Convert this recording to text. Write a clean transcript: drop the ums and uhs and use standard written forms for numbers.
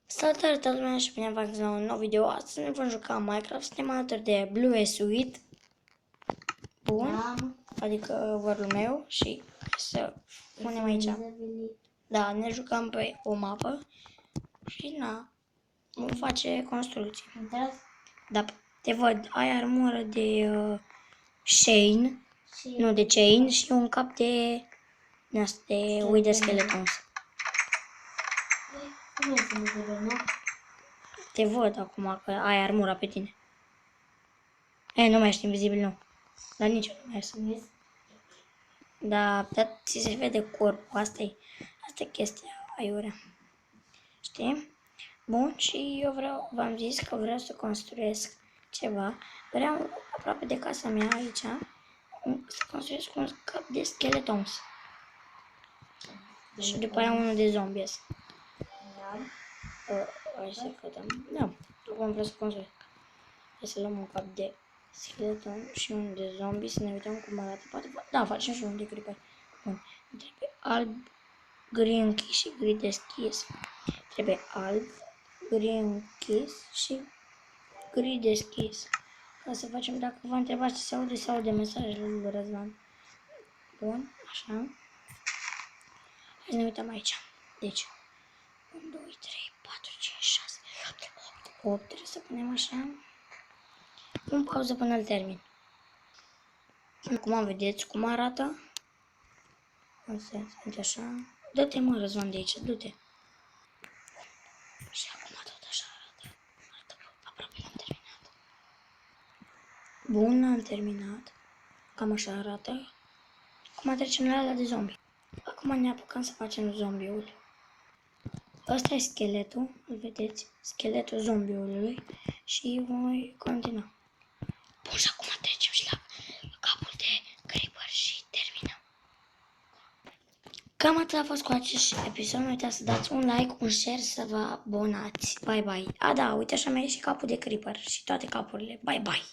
Salutare toată lumea și bine v-am la un nou video. Astăzi ne vom juca Minecraft. Suntem alături de Blue Sweet. Bun. Da. Adică vărul meu și să punem aici. Da, ne jucăm pe o mapă și na, vom face construcții. Da, te văd, ai armură de Shane, nu de Chain și un cap de ui de skeletons. Cum e să ne vedem, nu? Te văd acum că ai armura pe tine. Nu mai ești invizibil, nu. Dar nici eu nu mai sunt. Dar ți se vede corpul, asta e chestia aiurea. Știi? Bun, și eu v-am zis că vreau să construiesc ceva. Vreau aproape de casa mea aici să construiesc un cap de skeletons. Și după aia unul de zombies. Hai să vedem. Da, acum vreau să construiesc. Hai să luăm un cap de skeleton și unul de zombie, să ne uităm cum arată. Poate, da, facem și unul de creeper. Bun, trebuie alb, gri închis și gri deschis. Trebuie alb, gri închis și gri deschis. Ca să facem, dacă vă întrebați ce se aude mesajele lui Răzvan. Bun, așa. Hai să ne uităm aici. Deci, 1, 2, 3, 4, 5, 6, 7, 8. Trebuie să punem așa. Pun pauză până îl termin. Acum vedeți cum arată. Uite așa. Dă-te mă, Răzvan, de aici, du-te. Și acum tot așa arată. Aproape am terminat. Bun, am terminat. Cam așa arată. Acum trecem la ala de zombie. Acum ne apucăm să facem zombiul. Ăsta e scheletul, îl vedeți? Scheletul zombiului. Și voi continua. Bun, și acum trecem și la capul de creeper și terminăm. Cam atât a fost cu acest episod. Nu uitați să dați un like, un share, să vă abonați. Bye bye. A, da, uite așa mai e și capul de creeper și toate capurile. Bye bye.